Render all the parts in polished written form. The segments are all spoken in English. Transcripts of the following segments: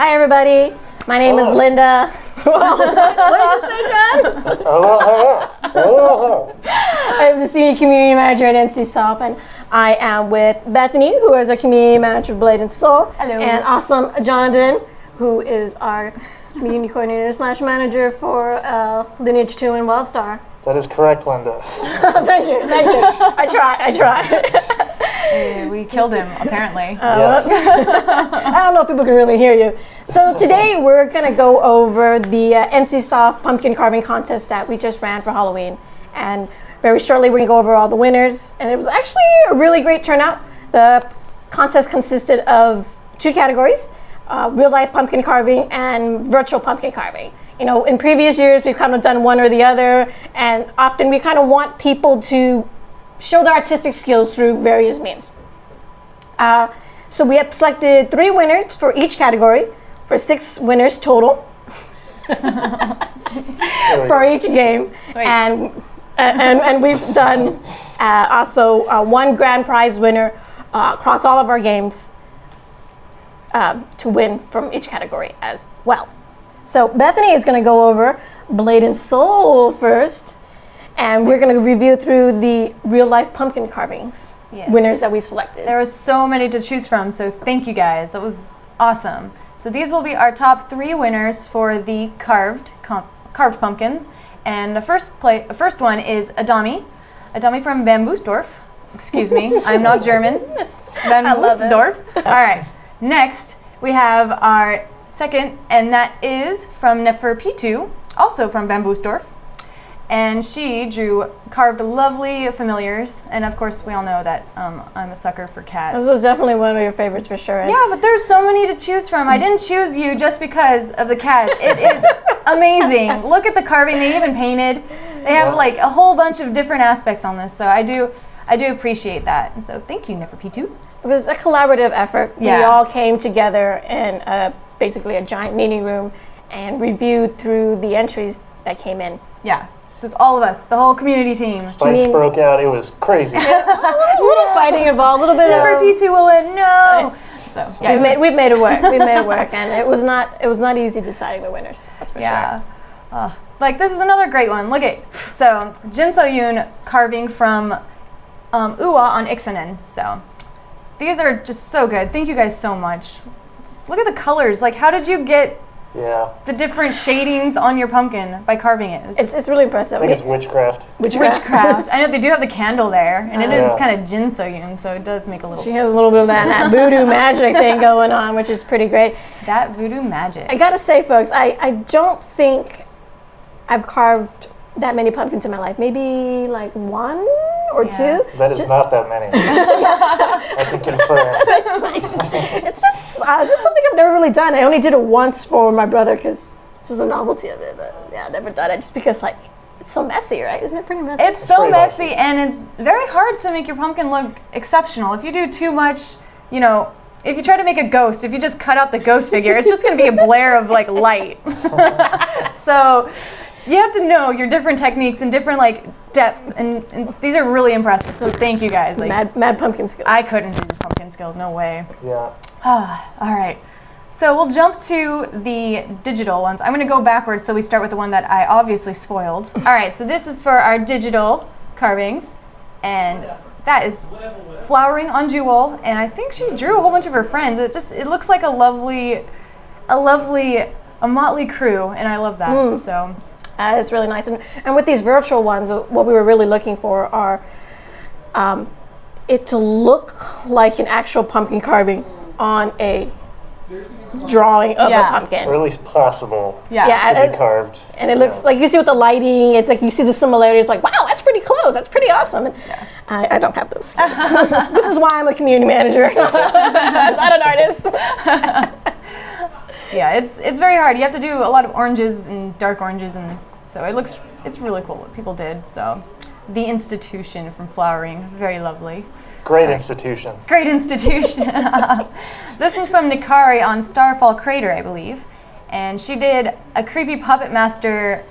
Hi, everybody. My name is Linda. What did you say, John? I'm the Senior Community Manager at NCSoft, and I am with Bethany, who is our Community Manager of Blade and Soul. Hello. And awesome Jonathan, who is our Community Coordinator / Manager for Lineage 2 and WildStar. That is correct, Linda. Thank you. I try. We killed him, apparently. Yes. I don't know if people can really hear you. So today we're going to go over the NCSoft pumpkin carving contest that we just ran for Halloween. And very shortly we're going to go over all the winners. And it was actually a really great turnout. The contest consisted of 2 categories, real life pumpkin carving and virtual pumpkin carving. You know, in previous years we've kind of done one or the other, and often we kind of want people to show their artistic skills through various means. So we have selected 3 winners for each category, for 6 winners total for each game. And we've done also 1 grand prize winner across all of our games to win from each category as well. So Bethany is going to go over Blade and Soul first, and we're going to review through the real-life pumpkin carvings winners that we selected. There were so many to choose from, so thank you guys. That was awesome. So these will be our top 3 winners for the carved pumpkins. And the first one is Adami from Bamboosdorf. Excuse me, I'm not German. Bamboosdorf. All right. Next, we have our second, and that is from Neferpitu, also from Bamboosdorf. And she carved lovely familiars, and of course we all know that I'm a sucker for cats. This is definitely one of your favorites for sure. Yeah, but there's so many to choose from. I didn't choose you just because of the cats. It is amazing. Look at the carving, they even painted. They have like a whole bunch of different aspects on this, so I do appreciate that. And so thank you, Neferpitu. It was a collaborative effort. Yeah. We all came together in basically a giant meeting room and reviewed through the entries that came in. Yeah. So it's all of us, the whole community team. Fights broke out. It was crazy. A little fighting involved, a little bit Neferpitu will win. No. So yeah, we've made it work. We've made it work, and it was not easy deciding the winners. That's for sure. Like this is another great one. Look at Jin So-yoon carving from Uwa on Ixanen. So these are just so good. Thank you guys so much. Just look at the colors. Like, how did you get the different shadings on your pumpkin by carving it? It's really impressive. I think it's witchcraft. Witchcraft. I know they do have the candle there, and it is kind of Jin So-yoon, so it does make a little She has a little bit of that voodoo magic thing going on, which is pretty great. That voodoo magic. I gotta say, folks, I don't think I've carved that many pumpkins in my life. Maybe like 1 or 2. That is not that many. I can confirm. It's just something I've never really done. I only did it once for my brother because this was a novelty of it. But yeah, I never done it just because like it's so messy, right? Isn't it pretty messy? It's so messy, and it's very hard to make your pumpkin look exceptional. If you do too much, if you try to make a ghost, if you just cut out the ghost figure, it's just going to be a blare of like light. So you have to know your different techniques and different like depth, and these are really impressive. So thank you guys. Like mad pumpkin skills. I couldn't do these pumpkin skills. No way. Yeah. All right. So we'll jump to the digital ones. I'm going to go backwards, so we start with the one that I obviously spoiled. All right. So this is for our digital carvings, and that is flowering on Jewel. And I think she drew a whole bunch of her friends. It looks like a motley crew, and I love that. So. It's really nice. And with these virtual ones, what we were really looking for are it to look like an actual pumpkin carving on a drawing of a pumpkin. Or at least possible to be carved. And it looks like you see with the lighting, it's like you see the similarities, like, wow, that's pretty close. That's pretty awesome. And I don't have those skills. This is why I'm a community manager. I'm not an artist. Yeah, it's very hard. You have to do a lot of oranges and dark oranges, and so it's really cool what people did. So the institution from Flowering, very lovely. Great institution. Great institution. This is from Nikari on Starfall Crater, I believe, and she did a creepy puppet master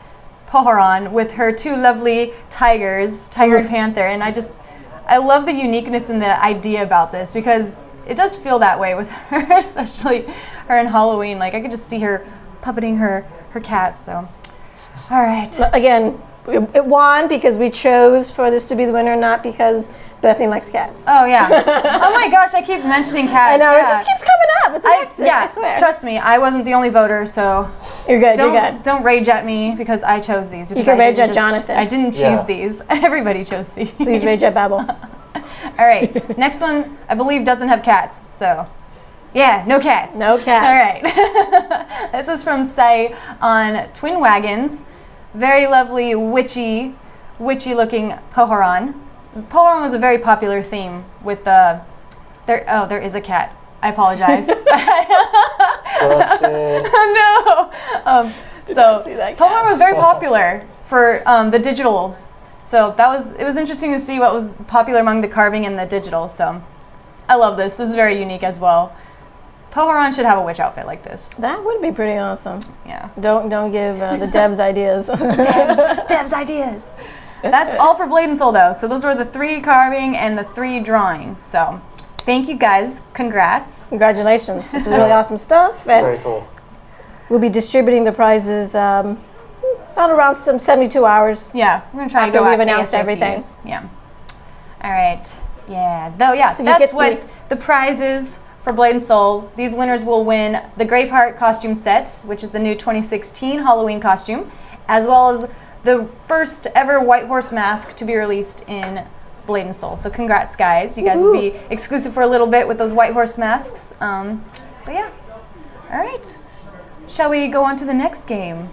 Pohoron with her 2 lovely tigers, Tiger and Panther, and I love the uniqueness and the idea about this because it does feel that way with her, especially her in Halloween. Like I could just see her puppeting her cats. So, all right. But again, it won because we chose for this to be the winner, not because Bethany likes cats. Oh yeah. Oh my gosh, I keep mentioning cats. I know, yeah. it just keeps coming up. It's an accident, I swear. Trust me, I wasn't the only voter, so You're good, you're good. don't rage at me because I chose these. Because can I rage didn't at Jonathan. I didn't choose these. Everybody chose these. Please rage at Babel. All right, next one I believe doesn't have cats, so yeah, no cats. No cats. All right. This is from Say on Twin Wagons. Very lovely, witchy-looking Pohoron. Pohoron was a very popular theme with the. There is a cat. I apologize. No. So Pohoron was very popular for the digitals. So it was interesting to see what was popular among the carving and the digital. So I love this. This is very unique as well. Pohoron should have a witch outfit like this. That would be pretty awesome. Yeah. Don't give the devs ideas. Devs ideas. That's all for Blade and Soul though. So those were the 3 carving and the 3 drawing. So thank you guys. Congrats. Congratulations. This is really awesome stuff. And Very cool. we'll be distributing the prizes about around some 72 hours. Yeah, we're gonna try After to go we've at announced ASAPs. everything. Yeah. All right. Yeah. Though. Yeah. So you that's get what the prize is for Blade and Soul. These winners will win the Graveheart costume set, which is the new 2016 Halloween costume, as well as the first ever White Horse mask to be released in Blade and Soul. So congrats, guys. You guys will be exclusive for a little bit with those White Horse masks. But yeah. All right. Shall we go on to the next game?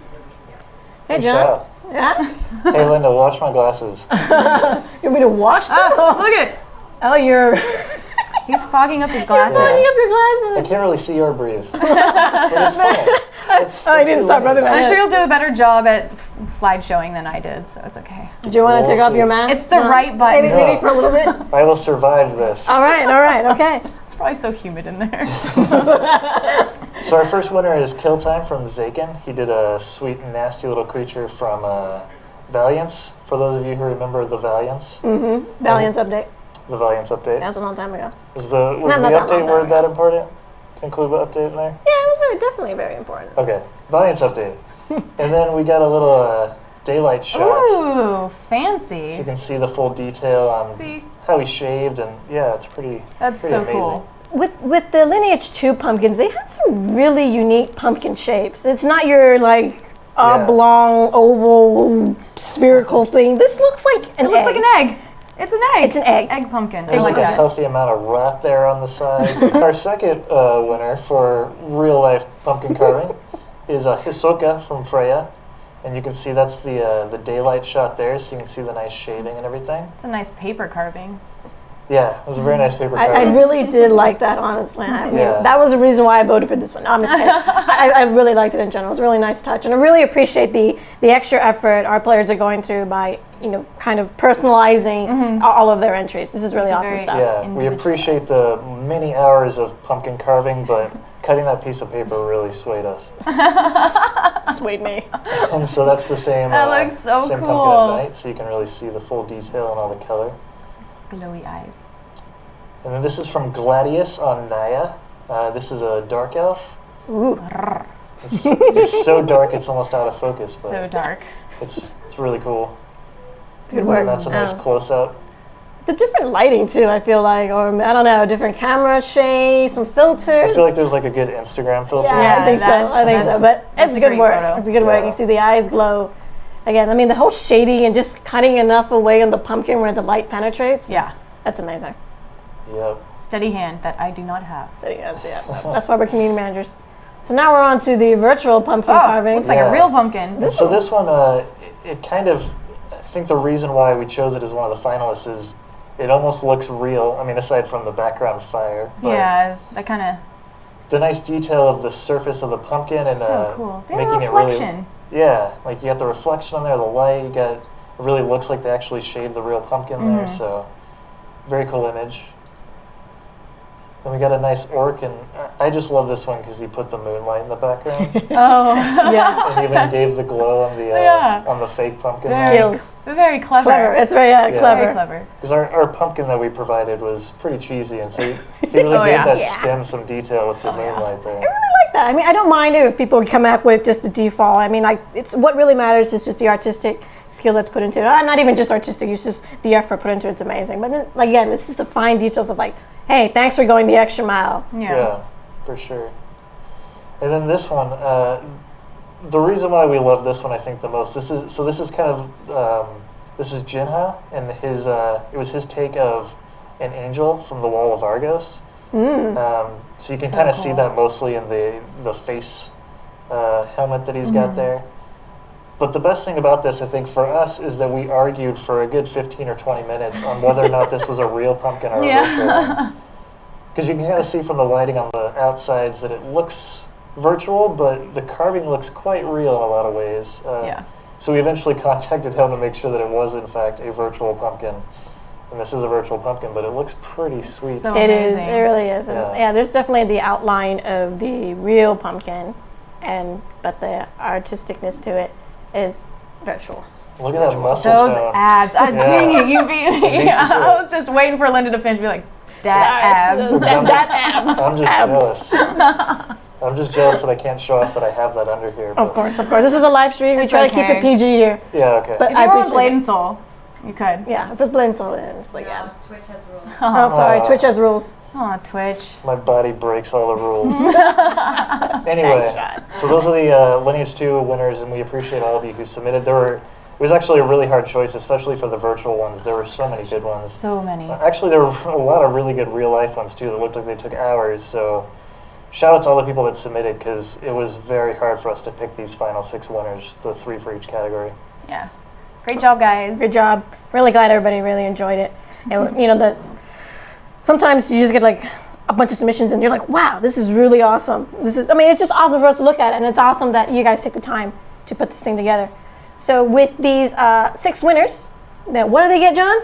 Hey, We John. shall. Yeah? Hey, Linda, wash my glasses. You want me to wash them? Look at Oh, you're He's fogging up his fogging glasses. up your I glasses. can't really see or breathe. But it's fine. I need to stop rubbing my I'm head. sure you'll do a better job at slide showing than I did, so it's okay. Do you want to We'll take off see. your mask? It's the No? right button. Maybe No. for a little bit. I will survive this. All right, okay. It's probably so humid in there. So our first winner is Kill Time from Zaken. He did a sweet, nasty little creature from Valiance. For those of you who remember the Valiance, Valiance update. the Valiance update. That was a long time ago. Was the Not that update long word time that important? To include the update in there? Yeah, it was definitely very important. Okay, Valiance update. And then we got a little daylight shot. Ooh, So fancy. you can see the full detail on See, how he shaved, and yeah, it's pretty. that's pretty so amazing. cool. With the Lineage 2 pumpkins, they had some really unique pumpkin shapes. It's not your like oblong, oval, spherical thing. This looks like an It looks egg. like an egg. It's an egg. It's an egg. Egg pumpkin. I There's like like a that. healthy amount of rat there on the side. Our second winner for real life pumpkin carving is Hisoka from Freya. And you can see that's the daylight shot there, so you can see the nice shading and everything. It's a nice paper carving. Yeah, it was a very nice paper I carving. really did like that, honestly. I mean, Yeah. that was the reason why I voted for this one. No, I'm just kidding. I really liked it in general. It was a really nice touch. And I really appreciate the extra effort our players are going through by, kind of personalizing all of their entries. This is really awesome Very- stuff. Yeah, we appreciate the many hours of pumpkin carving, but cutting that piece of paper really swayed us. Sweet me. And so that's the same, That looks so same cool. pumpkin at night, so you can really see the full detail and all the color. Glowy eyes. And then this is from Gladius on Naya. This is a dark elf. Ooh. It's so dark it's almost out of focus, but So dark. it's really cool. Good work. And that's a nice close up. The different lighting too, I feel like, or I don't know, different camera shades, some filters. I feel like there's like a good Instagram filter. Yeah, I think so. that's- I think so. But that's it's a good great work. photo. It's good work. Yeah. You see the eyes glow. Again, I mean, the whole shading and just cutting enough away on the pumpkin where the light penetrates. Yeah. That's amazing. Yep. Steady hand that I do not have. Steady hands, yeah. That's why we're community managers. So now we're on to the virtual pumpkin carving. looks like Yeah. a real pumpkin. So this one, it kind of, I think the reason why we chose it as one of the finalists is it almost looks real. I mean, aside from the background fire. But Yeah, that kind of the nice detail of the surface of the pumpkin and so cool. They have a making it reflection. really, yeah, like you got the reflection on there, the light. You got, it really looks like they actually shaved the real pumpkin there. So very cool image. Then we got a nice orc, and I just love this one because he put the moonlight in the background. Oh. Yeah. And even gave the glow on the Yeah. on the fake pumpkin. Skills. Very clever. Clever. It's very Yeah. clever. Very clever. Because our pumpkin that we provided was pretty cheesy, and so he really Oh, gave yeah. that Yeah. stem some detail with the moonlight there. I really like that. I mean, I don't mind it if people come back with just a default. I mean, like, it's what really matters is just the artistic skill that's put into it. Not even just artistic, it's just the effort put into it. It's amazing. But then, like, again, it's just the fine details of like, hey, thanks for going the extra mile. Yeah. For sure. And then this one, the reason why we love this one, I think, the most. This is kind of this is Jinha, and his it was his take of an angel from the Wall of Argos. So you can So kind of see cool. that mostly in the face helmet that he's got there. But the best thing about this, I think, for us, is that we argued for a good 15 or 20 minutes on whether or not this was a real pumpkin or a virtual one. Because you can kind of see from the lighting on the outsides that it looks virtual, but the carving looks quite real in a lot of ways. Yeah. So we eventually contacted him to make sure that it was, in fact, a virtual pumpkin. And this is a virtual pumpkin, but it looks pretty sweet. So It is. amazing. It really is. And Yeah. yeah, there's definitely the outline of the real pumpkin, but the artisticness to it is virtual. Look at that muscle Those tone. abs. Yeah. Dang it, you beat me. Makes you I feel it. was just waiting for Linda to finish and be like, that abs. That abs. I'm just abs. jealous. I'm just jealous that I can't show off that I have that under here. Of course, of course. This is a live stream. We It's try to keep okay. it PG here. Yeah, okay. But If I you were on appreciate Blade it. and Soul, you could. Yeah, if it's Blade and Soul, then it's like, yeah. Twitch has rules. Oh, sorry. Twitch has rules. Oh, Twitch. My body breaks all the rules. Anyway, so those are the Lineage 2 winners, and we appreciate all of you who submitted. It was actually a really hard choice, especially for the virtual ones. There were so many good ones. So many. Actually, there were a lot of really good real-life ones, too, that looked like they took hours. So shout out to all the people that submitted, because it was very hard for us to pick these final 6 winners, the 3 for each category. Yeah. Great job, guys. Good job. Really glad everybody really enjoyed it. And you know, sometimes you just get like a bunch of submissions and you're like, wow, this is really awesome. It's just awesome for us to look at, and it's awesome that you guys take the time to put this thing together. So with these 6 winners, then what do they get, John?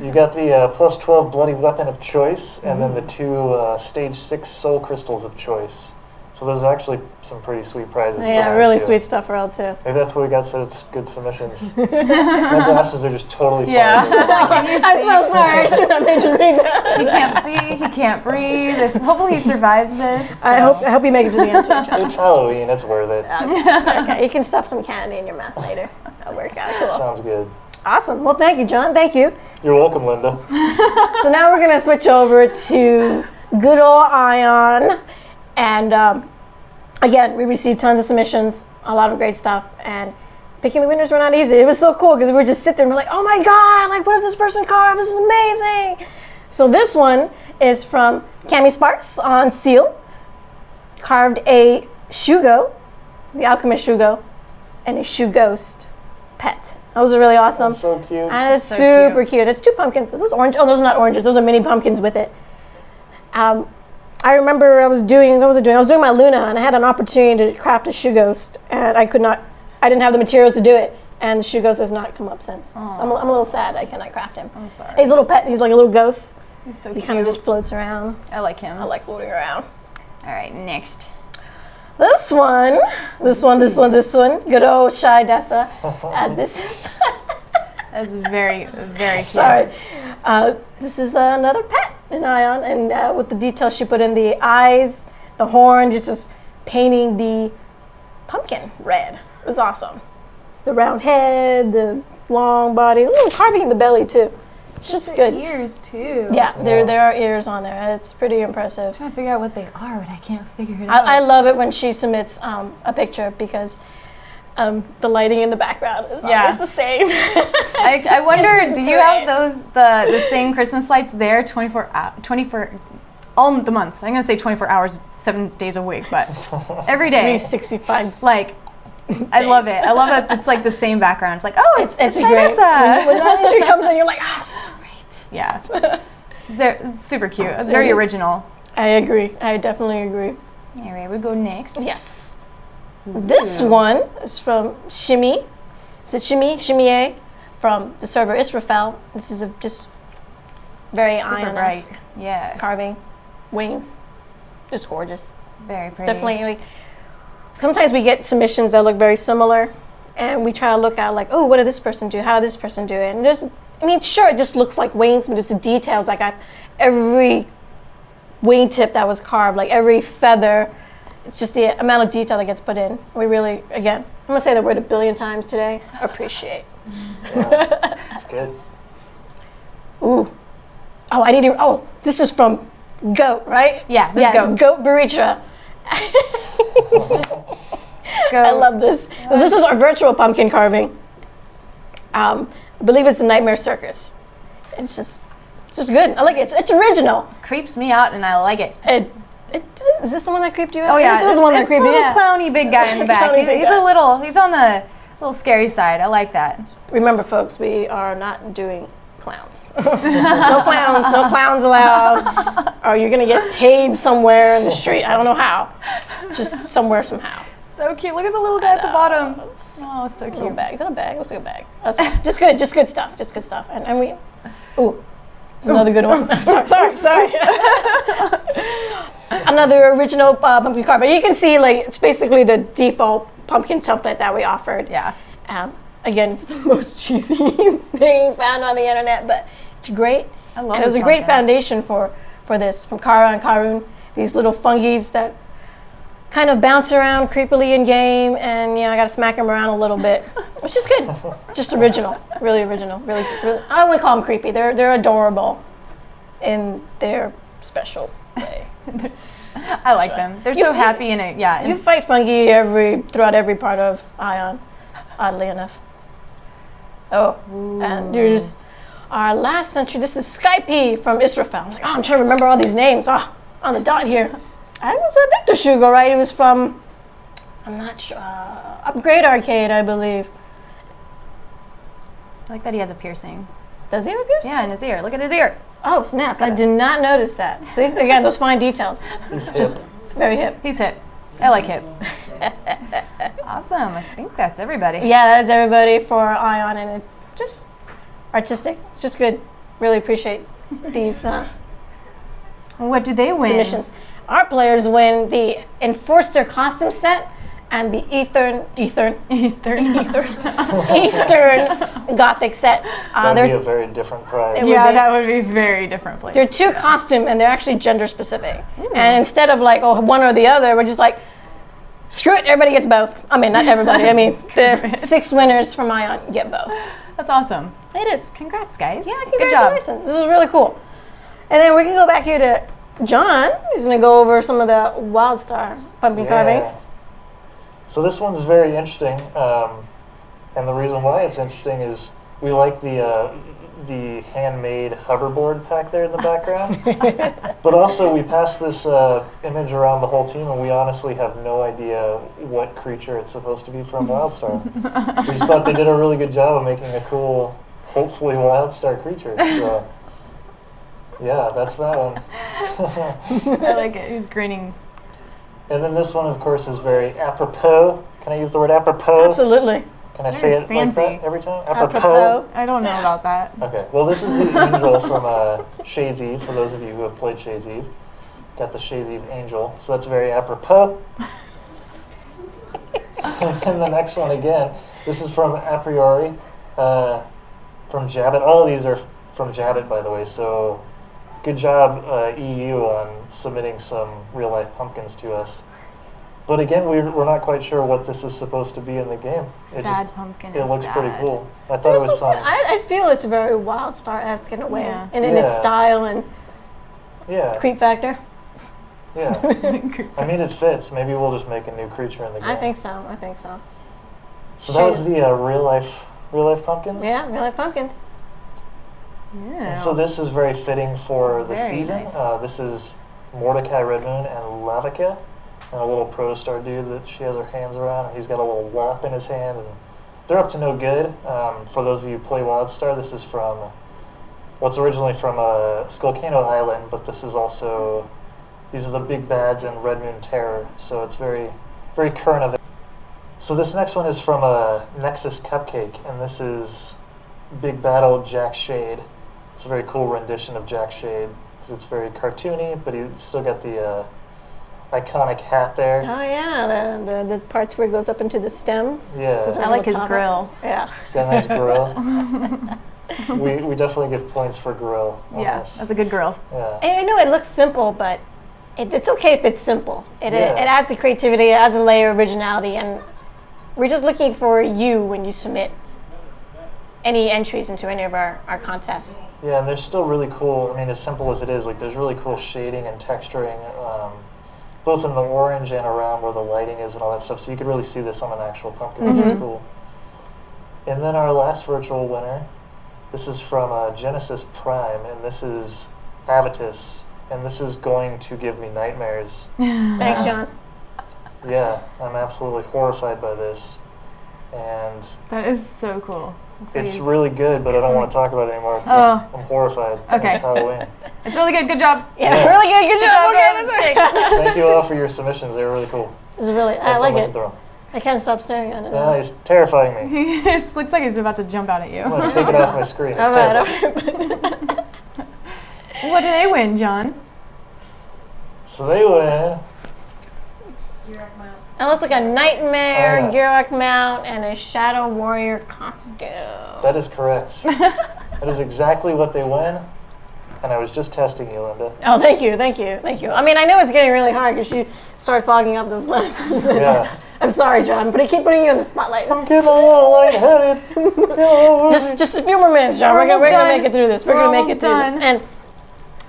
You got the plus 12 Bloody Weapon of choice, and then the 2 stage 6 Soul Crystals of choice. So those are actually some pretty sweet prizes. Yeah, for really too. sweet stuff for L2. Maybe that's what we got, so it's good submissions. My glasses are just totally fine. Yeah. I'm so sorry. I should have made you read that. He can't see. He can't breathe. Hopefully he survives this. I hope you make it to the end, too, John. It's Halloween, it's worth it. Okay, you can stuff some candy in your mouth later. That'll work out. Cool. Sounds good. Awesome. Well, thank you, John. Thank you. You're welcome, Linda. So now we're going to switch over to good old Ion. And again, we received tons of submissions, a lot of great stuff. And picking the winners were not easy. It was so cool because we would just sit there and we're like, oh my God, like what did this person carve? This is amazing. So this one is from Cami Sparks on Seal. Carved a Shugo, the Alchemist Shugo, and a Shoe Ghost pet. That was really awesome. That's so cute. And it's So super cute. It's 2 pumpkins. Those orange. Oh, those are not oranges. Those are mini pumpkins with it. I remember I was doing my Luna, and I had an opportunity to craft a Shoe Ghost, and I didn't have the materials to do it, and the Shoe Ghost has not come up since. So I'm a little sad I cannot craft him. I'm sorry. He's a little pet. He's like a little ghost. He's so He cute. kind of just floats around. I like him. I like floating around. All right, next. This one. Good old Shy Dessa. This is... That's very, very cute. Sorry. This is another pet in Ion, and with the details she put in the eyes, the horn, just painting the pumpkin red. It was awesome. The round head, the long body, a little carving in the belly too. It's just good. Ears too. Yeah, there are ears on there, and it's pretty impressive. I'm trying to figure out what they are, but I can't figure it out. I love it when she submits a picture because the lighting in the background is always the same. I wonder, do you have those the same Christmas lights there 24 all the months? I'm gonna say 24 hours, 7 days a week, but every day. 365. Like, I love it. I love it. It's like the same background. It's like, oh, it's great. Shanessa. When that entry comes in, you're like, sweet. Yeah. It's super cute. It's very original. I agree. I definitely agree. All right, we go next. Yes. This one is from Shimmy. Is it Shimmy? Shimmy from the server Israfel. This is just very Super Ion-esque bright. Yeah. carving. wings. Just gorgeous. Very It's pretty. definitely like, sometimes we get submissions that look very similar, and we try to look at like, oh, what did this person do? How did this person do it? And sure, it just looks like wings, but it's the details. Like every wingtip that was carved, like every feather, it's just the amount of detail that gets put in. We really, again, I'm gonna say the word 1 billion times today. Appreciate. Yeah, it's good. Ooh. Oh, I need to. Oh, this is from Goat, right? Yeah, this yes, Goat. Goat Baricha. I love this. This is our virtual pumpkin carving. I believe it's a Nightmare Circus. It's just good. I like it. It's original. Creeps me out, and I like it. Is this the one that creeped you out? Oh yeah, This was the one that creeped the me little out. clowny big guy in the back. Clowny big He's guy. he's on the little scary side. I like that. Remember, folks, we are not doing clowns. No clowns allowed. Or you're gonna get tayed somewhere in the street. I don't know how. Just somewhere, somehow. So cute. Look at the little guy at the bottom. Oh, so Little cute. bag. Is that a bag? Let's take a bag. That's just good. Just good stuff. Just good stuff. And we. Ooh, it's another good one. sorry. Another original pumpkin carving. You can see like it's basically the default pumpkin template that we offered. Yeah. Again, it's the most cheesy thing found on the internet, but it's great. I love And it was this a great pumpkin. foundation for this from Kara and Karun. These little fungies that kind of bounce around creepily in game, and I got to smack them around a little bit, which is good. Just original, really original, really. I wouldn't call them creepy. They're adorable in their special way. I like them. They're so happy in it. Yeah. You fight fungi throughout every part of Ion, oddly enough. Oh, and here's our last entry. This is Skype from Israfel. I was like, I'm trying to remember all these names. On the dot here. It was a Victor Shugo, right? It was from, I'm not sure, Upgrade Arcade, I believe. I like that he has a piercing. Does he have a piercing? Yeah, in his ear. Look at his ear. Oh, snaps. I did not notice that. See, again, those fine details. He's hip. Just very hip. He's hip. I like hip. Awesome. I think that's everybody. Yeah, that is everybody for Ion, and it just artistic. It's just good. Really appreciate these What do they win? submissions. Our players win the Enforcer costume set and the Eastern Gothic set. That would be a very different prize. It Yeah, would be. that would be very different place. They're two costume, and they're actually gender specific. And instead of like one or the other, we're just like, screw it, everybody gets both. I mean, not everybody. I mean, the 6 winners from Ion get both. That's awesome. It is. Congrats, guys. Yeah, Good job. congratulations. This is really cool. And then we can go back here to John, who's going to go over some of the Wildstar pumpkin carvings. So this one's very interesting, and the reason why it's interesting is we like the handmade hoverboard pack there in the background, but also we passed this image around the whole team, and we honestly have no idea what creature it's supposed to be from Wildstar. We just thought they did a really good job of making a cool, hopefully Wildstar creature. So yeah, that's that one. I like it. He's grinning. And then this one, of course, is very apropos. Can I use the word apropos? Absolutely. Can I It's say very it fancy. like that every time? Apropos. I don't know about that. Okay, well, this is the angel from Shades Eve, for those of you who have played Shades Eve. Got the Shades Eve angel, so that's very apropos. And then the next one again, this is from A Priori, from Jabbit. All of these are from Jabbit, by the way, so good job, EU, on submitting some real-life pumpkins to us. But again, we're not quite sure what this is supposed to be in the game. Sad pumpkin. It is looks sad. pretty cool. I thought it was some... I feel it's very Wildstar-esque in a way, Yeah. and in its Yeah. style and Yeah, creep factor. yeah. I mean, it fits. Maybe we'll just make a new creature in the game. I think so. So that was the real life pumpkins. Yeah, real life pumpkins. Yeah. And so this is very fitting for the Very season. nice. This is Mordecai Redmoon and Lavica, and a little protostar dude that she has her hands around, and he's got a little wallop in his hand, and they're up to no good. For those of you who play Wildstar, this is from what's originally from Skullcano Island, but this is also, these are the big bads in Red Moon Terror, so it's very, very current of it. So this next one is from Nexus Cupcake, and this is Big Battle Jack Shade. It's a very cool rendition of Jack Shade. because it's very cartoony, but he's still got the iconic hat there. Oh yeah, the parts where it goes up into the stem. Yeah. So I like his top grill. Yeah. He's got a nice grill. we definitely give points for grill on Yeah, this. that's a good grill. Yeah. And I know it looks simple, but it's okay if it's simple. It Yeah. adds a creativity, it adds a layer of originality, and we're just looking for you when you submit any entries into any of our contests. Yeah, and they're still really cool. I mean, as simple as it is, like there's really cool shading and texturing, both in the orange and around where the lighting is and all that stuff. So you could really see this on an actual pumpkin, which is cool. And then our last virtual winner, this is from Genesis Prime, and this is Avitus, and this is going to give me nightmares. Thanks, John. Yeah, I'm absolutely horrified by this, and That is so cool. Looks like it's he's- really good, but I don't want to talk about it anymore. 'Cause I'm horrified. Okay. It's Halloween. It's really good. Good job. Yeah, Yeah. really good. Good job. Good job, Okay, guys. Thank you all for your submissions. They were really cool. This is really, I like it. Throw 'em. I can't stop staring at it. Yeah, he's terrifying me. It looks like he's about to jump out at you. I'm going to take it off my screen. It's All right, all terrifying. right. What do they win, John? So they win. It looks like a nightmare, Oh, Gurok mount, and a Shadow Warrior costume. That is correct. That is exactly what they win. And I was just testing you, Linda. Oh, thank you, thank you, thank you. I mean, I know it's getting really hard because you started fogging up those glasses. Yeah. I'm sorry, John, but I keep putting you in the spotlight. I'm getting a little lightheaded. Just a few more minutes, John. We're almost gonna done. make it through this. We're We're gonna make almost it through this. done. And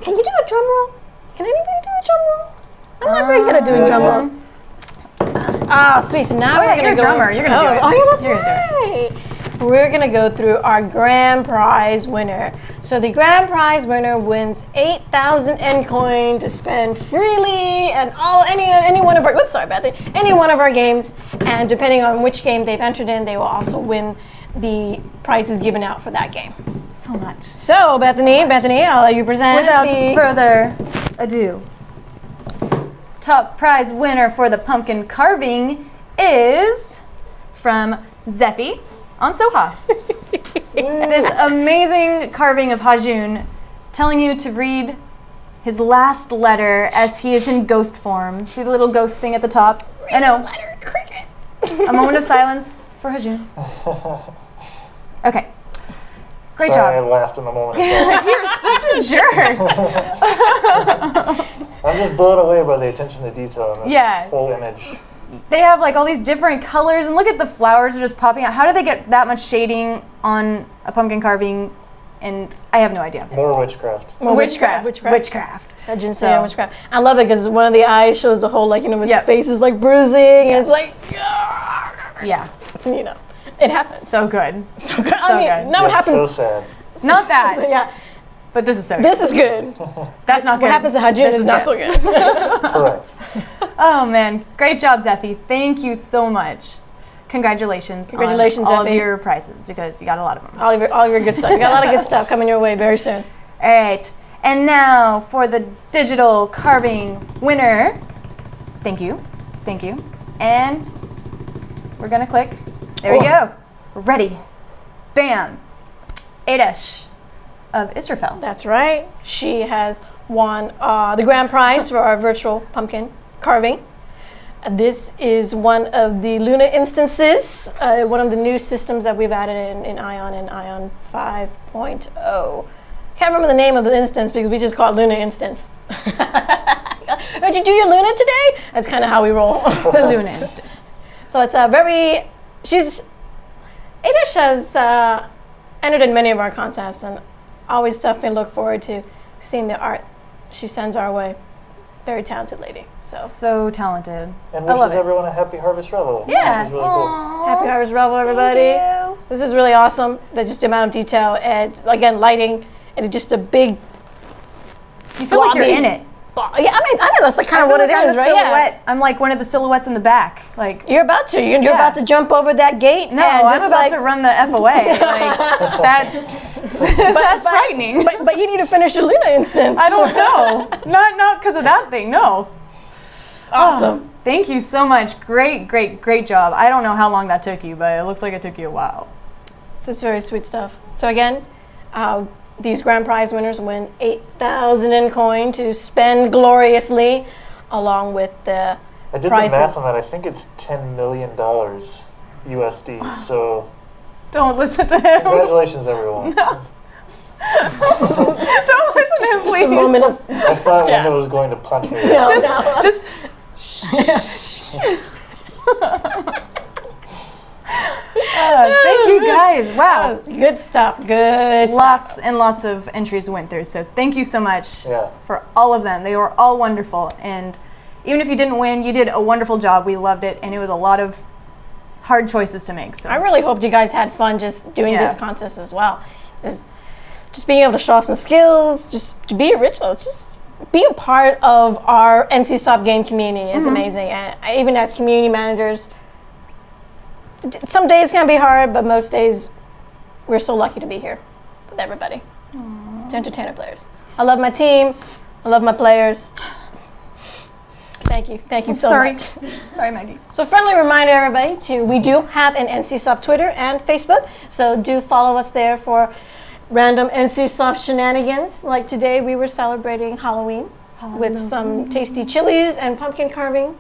can you do a drum roll? Can anybody do a drum roll? I'm not very good at doing drum roll. Ah, sweet. So now Oh, yeah, we're gonna you're a go. drummer. You're gonna do it. Oh yeah, that's You're gonna right. We're gonna go through our grand prize winner. So the grand prize winner wins 8,000 N coin to spend freely and any one of our any one of our games. And depending on which game they've entered in, they will also win the prizes given out for that game. So much. So Bethany, I'll let you present. Without the further ado, top prize winner for the pumpkin carving is from Zephy on Soha. This amazing carving of Hajun telling you to read his last letter as he is in ghost form. See the little ghost thing at the top? I know. letter cricket. A moment of silence for Hajun. Okay. Great Sorry, I job. laughed in the moment. You're such a jerk. I'm just blown away by the attention to detail in this Yeah. whole image. They have like all these different colors, and look at the flowers are just popping out. How do they get that much shading on a pumpkin carving? And I have no idea. More witchcraft. Well, Witchcraft. Hajun So- witchcraft. I love it because one of the eyes shows the whole his Yep. face is like bruising, and it's like, Yeah, it happens. so good. So good. so I mean, good. no, it That's so happens. sad. Not that, Yeah, but this is so good. this is good. That's not good. What happens to Hajun This is not so good. Correct. Oh man, great job, Zephy. Thank you so much. Congratulations Congratulations, on all of Zephy. your prizes because you got a lot of them. all of your good stuff. You got a lot of good stuff coming your way very soon. All right, and now for the digital carving winner. Thank you, and we're gonna click. There we go. We're ready. Bam. Avitus of Israfel. That's right. She has won the grand prize for our virtual pumpkin carving. This is one of the Luna instances, one of the new systems that we've added in Ion and Ion 5.0. Can't remember the name of the instance because we just call it Luna instance. Did you do your Luna today? That's kind of how we roll. The Luna instance. So it's a very, Adish has entered in many of our contests and always definitely look forward to seeing the art she sends our way. Very talented lady. So talented. And I love wishes it. everyone a happy Harvest Revel. Yeah. This is really cool. Happy Harvest Revel, everybody. Thank you. This is really awesome. That's just the amount of detail and again lighting and just a big. You feel like you're Blobby. in it. Yeah, I mean that's like kind I of feel what like it I'm is, the right? Yeah. silhouette. I'm like one of the silhouettes in the back. Like You're about to. You're Yeah. about to jump over that gate. no, and I'm just about like, to run the F away. Like that's that's frightening. But you need to finish your Luna instance. I don't know. Not because of that thing. No. Awesome. Oh, thank you so much. Great job. I don't know how long that took you, but it looks like it took you a while. It's very sweet stuff. So again, these grand prize winners win 8,000 in coin to spend gloriously, along with the I did prizes. the math on that. I think it's $10 million USD. So Don't listen to him. congratulations, everyone. Don't listen to him, Just please. a moment of I thought Yeah. Linda was going to punch me. no, no. Just thank you guys. Wow. Good stuff. Good Lots stuff. and lots of entries went through. So thank you so much Yeah. for all of them. They were all wonderful. And even if you didn't win, you did a wonderful job. We loved it. And it was a lot of hard choices to make. So I really hoped you guys had fun just doing Yeah. this contest as well. Just being able to show off some skills, just to be original. It's just be a part of our NC Soft game community. It's amazing. And even as community managers, some days can be hard, but most days we're so lucky to be here with everybody to entertain our players. I love my team. I love my players. Thank you. Thank you so much. Sorry, Maggie. So friendly reminder, everybody, we do have an NC Soft Twitter and Facebook. So do follow us there for random NC Soft shenanigans. Like today, we were celebrating Halloween with some tasty chilies and pumpkin carving.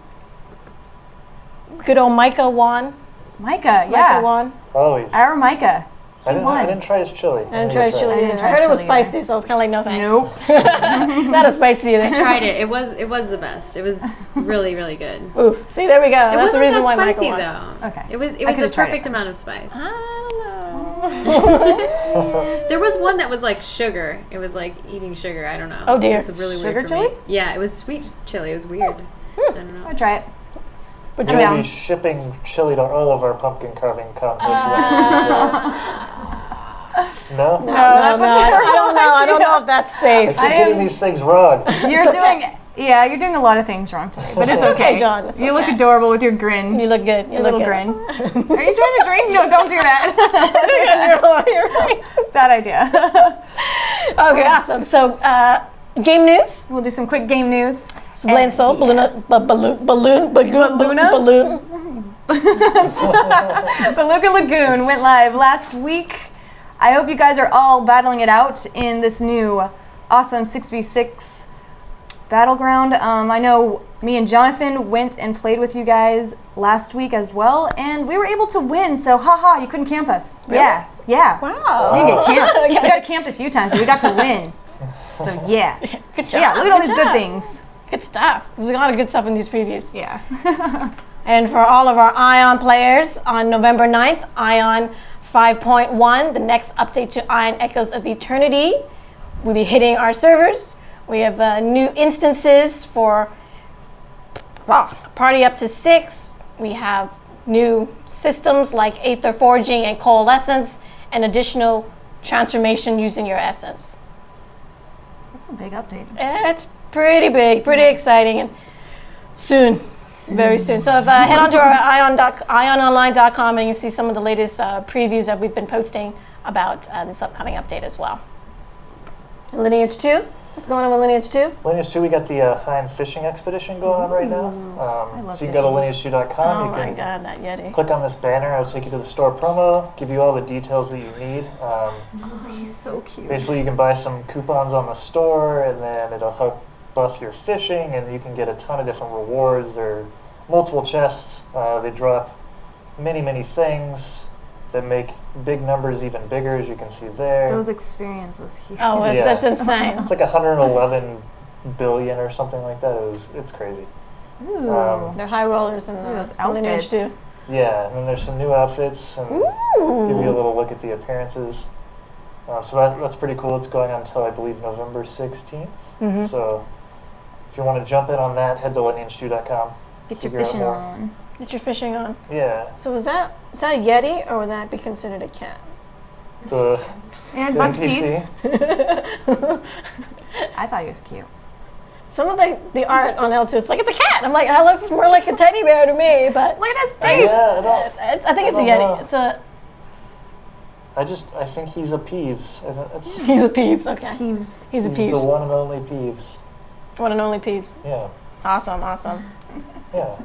Good old Micah won. Micah, Micah yeah. won. Always. Our Micah. He I won. didn't try his chili. I didn't try his chili I didn't either. try I his heard it was chili either. spicy, so I was kind of like, no thanks. Nope. Not as spicy either. Tried it. It was the best. It was really, really good. Oof. See, there we go. It That's wasn't the reason that why spicy Micah won. though. Okay. It was I a could've tried perfect it. amount of spice. I don't know. There was one that was like sugar. It was like eating sugar. I don't know. Oh, dear. It was really Sugar weird for chili? me. Yeah, it was sweet chili. It was weird. I don't know. I'll try it. But We'll down. be shipping chili to all of our pumpkin carving contests. No? No, I don't know if that's I safe. keep I getting am- these things wrong. You're doing a lot of things wrong today, but it's It's okay. okay, John. It's You look okay. adorable with your grin. You look good. You Your look little good. grin. Are you trying to drink? No, don't do that. Bad idea. Okay, awesome. So, game news. We'll do some quick game news. Blaine Soul, balloon. Beluga Lagoon went live last week. I hope you guys are all battling it out in this new awesome 6v6 battleground. I know me and Jonathan went and played with you guys last week as well, and we were able to win, so haha, you couldn't camp us. Yeah. Wow. We didn't get camped. We got camped a few times, but we got to win. So yeah. Good job. Yeah, look at all these good job. things. Good stuff. There's a lot of good stuff in these previews. Yeah. And for all of our Ion players, on November 9th, Ion 5.1, the next update to Ion Echoes of Eternity, will be hitting our servers. We have new instances for party up to 6. We have new systems like Aether Forging and Coalescence, and additional transformation using your essence. That's a big update. It's pretty big, pretty exciting, and soon. Very soon. So if head on to our iononline.com and you can see some of the latest previews that we've been posting about this upcoming update as well. Lineage 2? What's going on with Lineage 2? Lineage 2, we got the High Fishing Expedition going on right now. love So you can go to fishing. lineage2.com. Oh you my can god, that Yeti. click on this banner. It'll take you to the store promo, give you all the details that you need. He's so cute. Basically, you can buy some coupons on the store, and then it'll help buff your fishing, and you can get a ton of different rewards. There are multiple chests. They drop many things that make big numbers even bigger, as you can see there. Those experience was huge. Oh, Yeah. that's insane. It's like 111 billion or something like that. It's crazy. Ooh. They're high rollers in Those the Lineage 2. outfits. Yeah, and then there's some new outfits, and give you a little look at the appearances. So that's pretty cool. It's going on until, I believe, November 16th. So if you want to jump in on that, head to lineage2.com. Get your Figure out fishing more. on. Get your fishing on. Yeah. So is that a Yeti, or would that be considered a cat? The And buck teeth. NPC. I thought he was cute. Some of the art on L2, it's like it's a cat. I'm like, that looks more like a teddy bear to me, but Look at his teeth. Yeah, I think it's a I don't Yeti. know. It's a I think he's a Peeves. he's a Peeves. Okay, Peeves. he's a He's Peeves. the one and only Peeves. One and only Peeves. Yeah. Awesome. Yeah.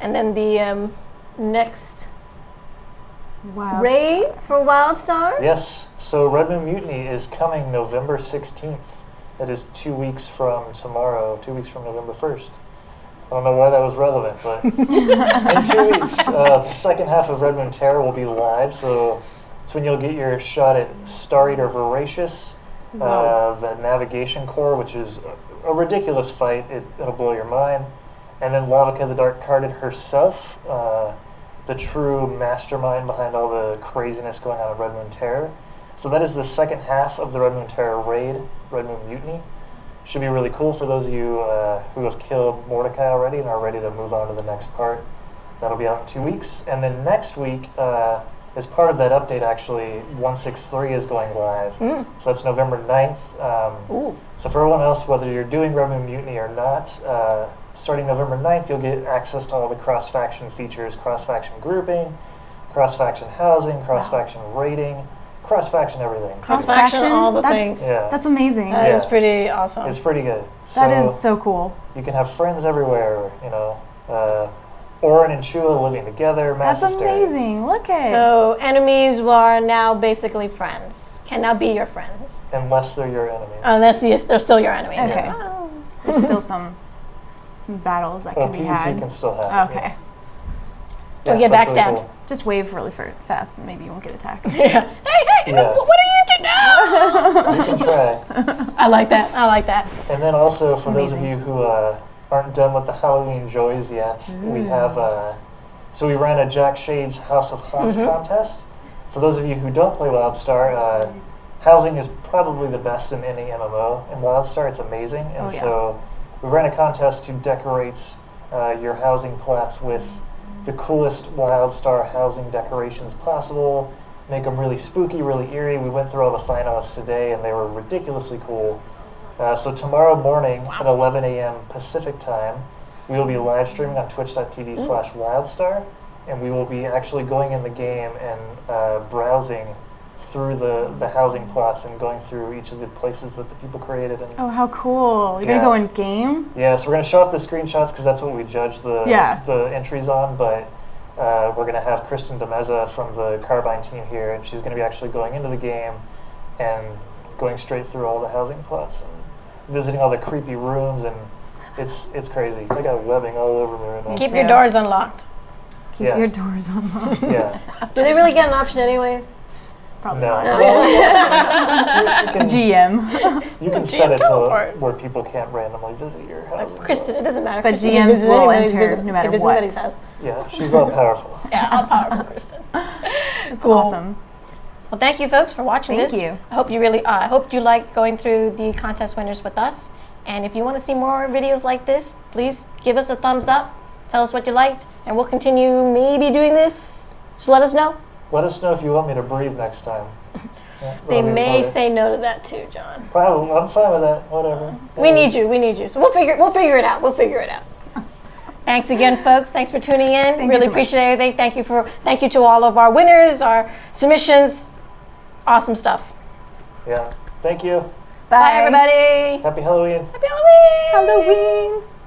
And then the next Wow. raid for Wildstar. Yes. So Red Moon Mutiny is coming November 16th. It is 2 weeks from tomorrow, 2 weeks from November 1st. I don't know why that was relevant, but in 2 weeks, the second half of Red Moon Terror will be live, so it's when you'll get your shot at Star Eater Voracious, the Navigation Corps, which is a ridiculous fight. It'll blow your mind. And then Lavica the Dark Carded herself, the true mastermind behind all the craziness going on in Red Moon Terror. So that is the second half of the Red Moon Terror raid, Red Moon Mutiny. Should be really cool for those of you who have killed Mordecai already and are ready to move on to the next part. That'll be out in 2 weeks. And then next week, as part of that update, actually, 163 is going live. So that's November 9th. So for everyone else, whether you're doing Red Moon Mutiny or not, starting November 9th, you'll get access to all the cross-faction features, cross-faction grouping, cross-faction housing, cross-faction rating, cross-faction everything. Cross-faction, all the things. Yeah. That's amazing. That is pretty awesome. It's pretty good. That is so cool. You can have friends everywhere, you know. Orin and Chua living together. That's amazing. Look at it. So enemies are now basically friends. Can now be your friends. Unless they're your enemy. Unless they're still your enemy. Okay. Oh. There's still some battles that can be PvP had. can still happen. Okay. Don't Yeah, get so that's really backstabbed. cool. Just wave really fast and maybe you won't get attacked. Yeah. Hey, Yeah. what are you doing now? You can try. I like that. And then also, for those of amazing. you who aren't done with the Halloween joys yet, we have, so we ran a Jack Shade's House of Haunts contest. For those of you who don't play WildStar, housing is probably the best in any MMO. In WildStar, it's amazing. And so we ran a contest to decorate your housing plots with the coolest WildStar housing decorations possible, make them really spooky, really eerie. We went through all the finalists today, and they were ridiculously cool. So tomorrow morning at 11 a.m. Pacific time, we will be live streaming on twitch.tv/wildstar, and we will be actually going in the game and browsing through the housing plots and going through each of the places that the people created. And Oh, how cool. You're going to go in game? yeah, so we're going to show off the screenshots because that's what we judge the entries on, but we're going to have Kristen DeMeza from the Carbine team here, and she's going to be actually going into the game and going straight through all the housing plots and visiting all the creepy rooms, and it's crazy. I got webbing all over me right now. Keep your doors unlocked. Keep your doors unlocked. Yeah. Do they really get an option anyways? Probably No. not. Well, you can, GM. you can set it Go for to it. where people can't randomly visit your housing. Kristen, it doesn't matter. But Kristen can GMs visit will anybody's enter visit- no matter can visit what. anybody's house. Yeah, she's all powerful. Yeah, all powerful, Kristen. It's Cool. awesome. Well, thank you, folks, for watching Thank this. you. I hope you really, I hope you liked going through the contest winners with us. And if you want to see more videos like this, please give us a thumbs up. Tell us what you liked, and we'll continue maybe doing this. So let us know. Let us know if you want me to breathe next time. Yeah, They let me may know. say no to that too, John. Probably, I'm fine with that. Whatever. We need you. So we'll figure it out. Thanks again, folks. Thanks for tuning in. Thank you Really so much. appreciate everything. Thank you to all of our winners, our submissions. Awesome stuff. Yeah. Thank you. Bye everybody. Happy Halloween. Happy Halloween. Halloween.